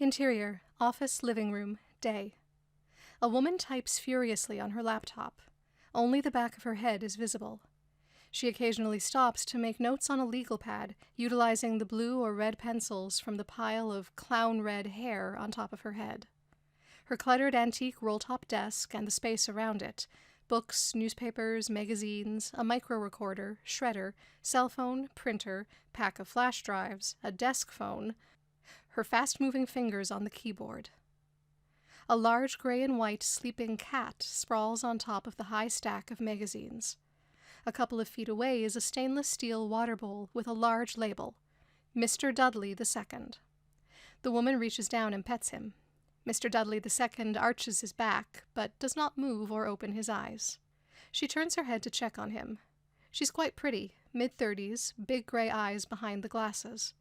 Interior, office, living room, day. A woman types furiously on her laptop. Only the back of her head is visible. She occasionally stops to make notes on a legal pad, utilizing the blue or red pencils from the pile of clown red hair on top of her head. Her cluttered antique roll-top desk and the space around it, books, newspapers, magazines, a micro-recorder, shredder, cell phone, printer, pack of flash drives, a desk phone, her fast-moving fingers on the keyboard. A large gray and white sleeping cat sprawls on top of the high stack of magazines. A couple of feet away is a stainless steel water bowl with a large label, Mr. Dudley II. The woman reaches down and pets him. Mr. Dudley II arches his back, but does not move or open his eyes. She turns her head to check on him. She's quite pretty, mid-30s, big gray eyes behind the glasses.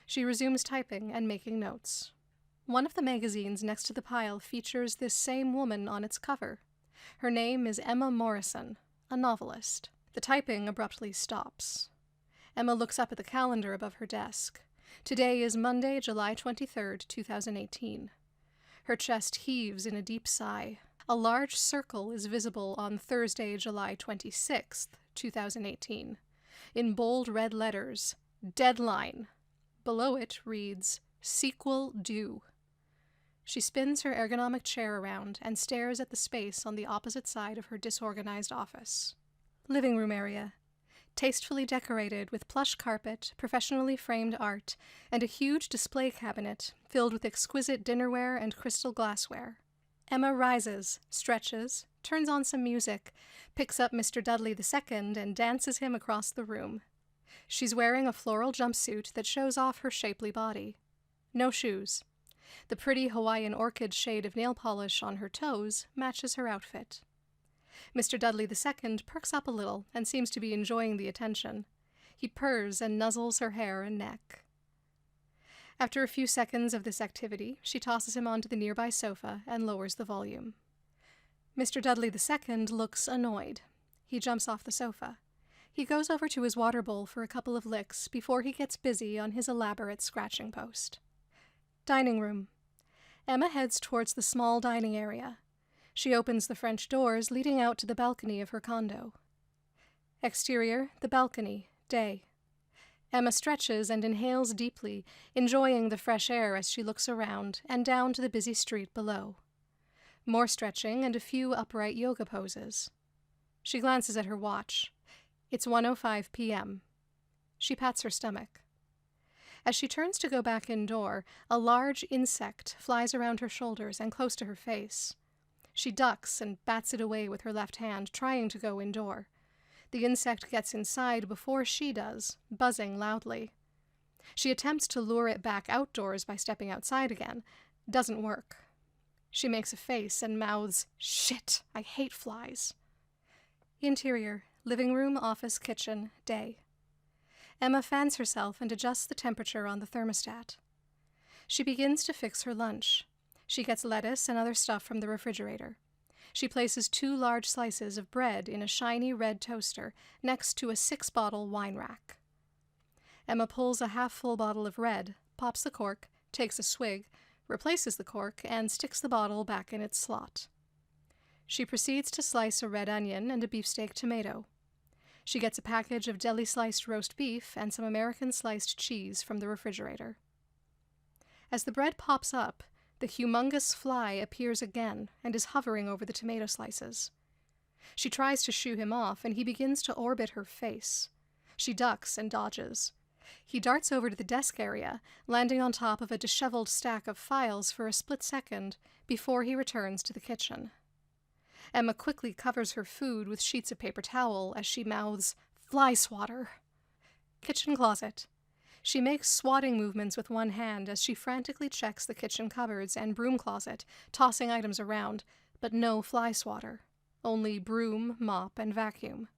She resumes typing and making notes. One of the magazines next to the pile features this same woman on its cover. Her name is Emma Morrison, a novelist. The typing abruptly stops. Emma looks up at the calendar above her desk. Today is Monday, July 23rd, 2018. Her chest heaves in a deep sigh. A large circle is visible on Thursday, July 26th, 2018. In bold red letters, Deadline. Below it reads, Sequel Due. She spins her ergonomic chair around and stares at the space on the opposite side of her disorganized office. Living room area. Tastefully decorated with plush carpet, professionally framed art, and a huge display cabinet filled with exquisite dinnerware and crystal glassware. Emma rises, stretches, turns on some music, picks up Mr. Dudley II and dances him across the room. She's wearing a floral jumpsuit that shows off her shapely body. No shoes. The pretty Hawaiian orchid shade of nail polish on her toes matches her outfit. Mr. Dudley II perks up a little and seems to be enjoying the attention. He purrs and nuzzles her hair and neck. After a few seconds of this activity, she tosses him onto the nearby sofa and lowers the volume. Mr. Dudley II looks annoyed. He jumps off the sofa. He goes over to his water bowl for a couple of licks before he gets busy on his elaborate scratching post. Dining room. Emma heads towards the small dining area. She opens the French doors leading out to the balcony of her condo. Exterior, the balcony, day. Emma stretches and inhales deeply, enjoying the fresh air as she looks around and down to the busy street below. More stretching and a few upright yoga poses. She glances at her watch. It's 1:05 p.m. She pats her stomach. As she turns to go back indoor, a large insect flies around her shoulders and close to her face. She ducks and bats it away with her left hand, trying to go indoor. The insect gets inside before she does, buzzing loudly. She attempts to lure it back outdoors by stepping outside again. Doesn't work. She makes a face and mouths, "Shit, I hate flies." Interior, living room, office, kitchen, day. Emma fans herself and adjusts the temperature on the thermostat. She begins to fix her lunch. She gets lettuce and other stuff from the refrigerator. She places 2 large slices of bread in a shiny red toaster next to a 6-bottle wine rack. Emma pulls a half-full bottle of red, pops the cork, takes a swig, replaces the cork, and sticks the bottle back in its slot. She proceeds to slice a red onion and a beefsteak tomato. She gets a package of deli-sliced roast beef and some American sliced cheese from the refrigerator. As the bread pops up, the humongous fly appears again and is hovering over the tomato slices. She tries to shoo him off, and he begins to orbit her face. She ducks and dodges. He darts over to the desk area, landing on top of a disheveled stack of files for a split second before he returns to the kitchen. Emma quickly covers her food with sheets of paper towel as she mouths, "Fly swatter." Kitchen closet. She makes swatting movements with one hand as she frantically checks the kitchen cupboards and broom closet, tossing items around, but no fly swatter. Only broom, mop, and vacuum.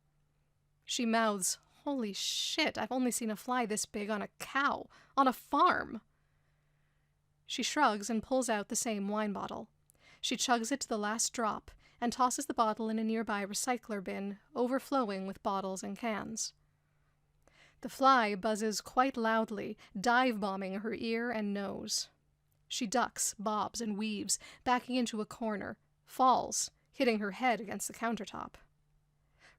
She mouths, "Holy shit, I've only seen a fly this big on a cow, on a farm." She shrugs and pulls out the same wine bottle. She chugs it to the last drop and tosses the bottle in a nearby recycler bin, overflowing with bottles and cans. The fly buzzes quite loudly, dive-bombing her ear and nose. She ducks, bobs, and weaves, backing into a corner, falls, hitting her head against the countertop.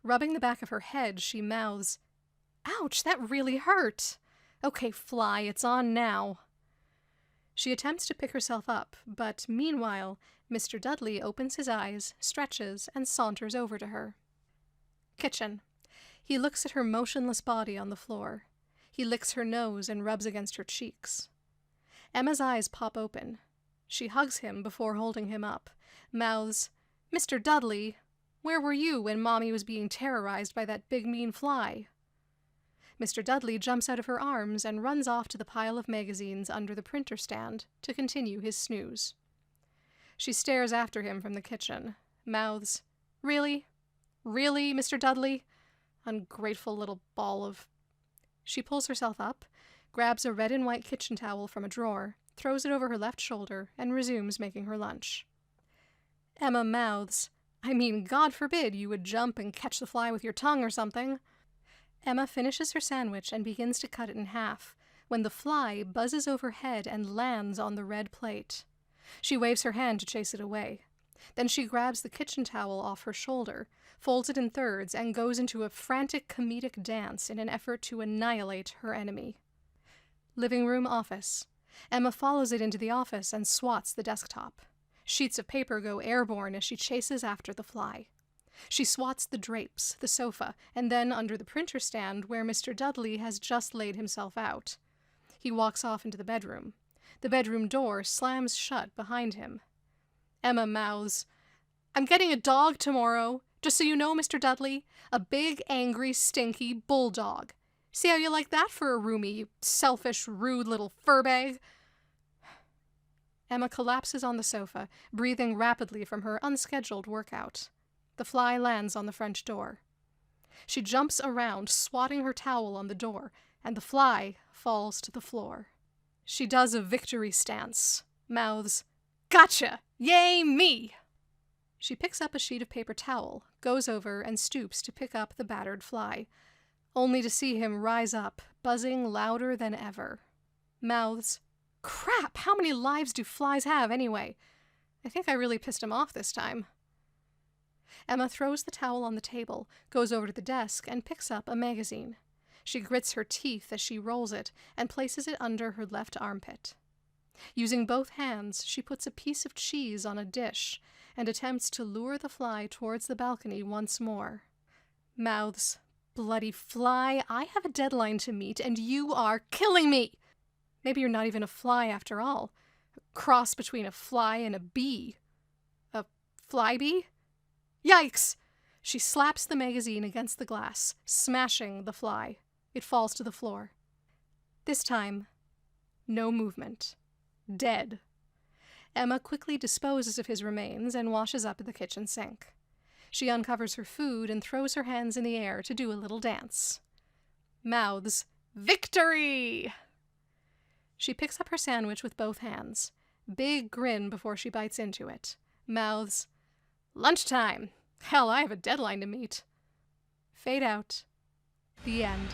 Rubbing the back of her head, she mouths, "Ouch, that really hurt. Okay, Fly, it's on now." She attempts to pick herself up, but meanwhile, Mr. Dudley opens his eyes, stretches, and saunters over to her. Kitchen. He looks at her motionless body on the floor. He licks her nose and rubs against her cheeks. Emma's eyes pop open. She hugs him before holding him up, mouths, "Mr. Dudley, where were you when Mommy was being terrorized by that big mean fly?" Mr. Dudley jumps out of her arms and runs off to the pile of magazines under the printer stand to continue his snooze. She stares after him from the kitchen, mouths, "Really? Really, Mr. Dudley? Ungrateful little ball of—" She pulls herself up, grabs a red and white kitchen towel from a drawer, throws it over her left shoulder, and resumes making her lunch. Emma mouths, "I mean, God forbid you would jump and catch the fly with your tongue or something." Emma finishes her sandwich and begins to cut it in half, when the fly buzzes overhead and lands on the red plate. She waves her hand to chase it away. Then she grabs the kitchen towel off her shoulder, folds it in thirds, and goes into a frantic comedic dance in an effort to annihilate her enemy. Living room office. Emma follows it into the office and swats the desktop. Sheets of paper go airborne as she chases after the fly. She swats the drapes, the sofa, and then under the printer stand where Mr. Dudley has just laid himself out. He walks off into the bedroom. The bedroom door slams shut behind him. Emma mouths, "I'm getting a dog tomorrow, just so you know, Mr. Dudley. A big, angry, stinky bulldog. See how you like that for a roomie, you selfish, rude little furbag?" Emma collapses on the sofa, breathing rapidly from her unscheduled workout. The fly lands on the French door. She jumps around, swatting her towel on the door, and the fly falls to the floor. She does a victory stance, mouths, "Gotcha! Yay, me!" She picks up a sheet of paper towel, goes over, and stoops to pick up the battered fly, only to see him rise up, buzzing louder than ever. Mouths, "Crap! How many lives do flies have, anyway? I think I really pissed him off this time." Emma throws the towel on the table, goes over to the desk, and picks up a magazine. She grits her teeth as she rolls it and places it under her left armpit. Using both hands, she puts a piece of cheese on a dish and attempts to lure the fly towards the balcony once more. Mouths, "Bloody fly, I have a deadline to meet, and you are killing me! Maybe you're not even a fly after all. A cross between a fly and a bee. A fly bee? Yikes!" She slaps the magazine against the glass, smashing the fly. It falls to the floor. This time, no movement. Dead. Emma quickly disposes of his remains and washes up at the kitchen sink. She uncovers her food and throws her hands in the air to do a little dance. Mouths, "Victory!" She picks up her sandwich with both hands. Big grin before she bites into it. Mouths, "Lunchtime! Hell, I have a deadline to meet." Fade out. The end.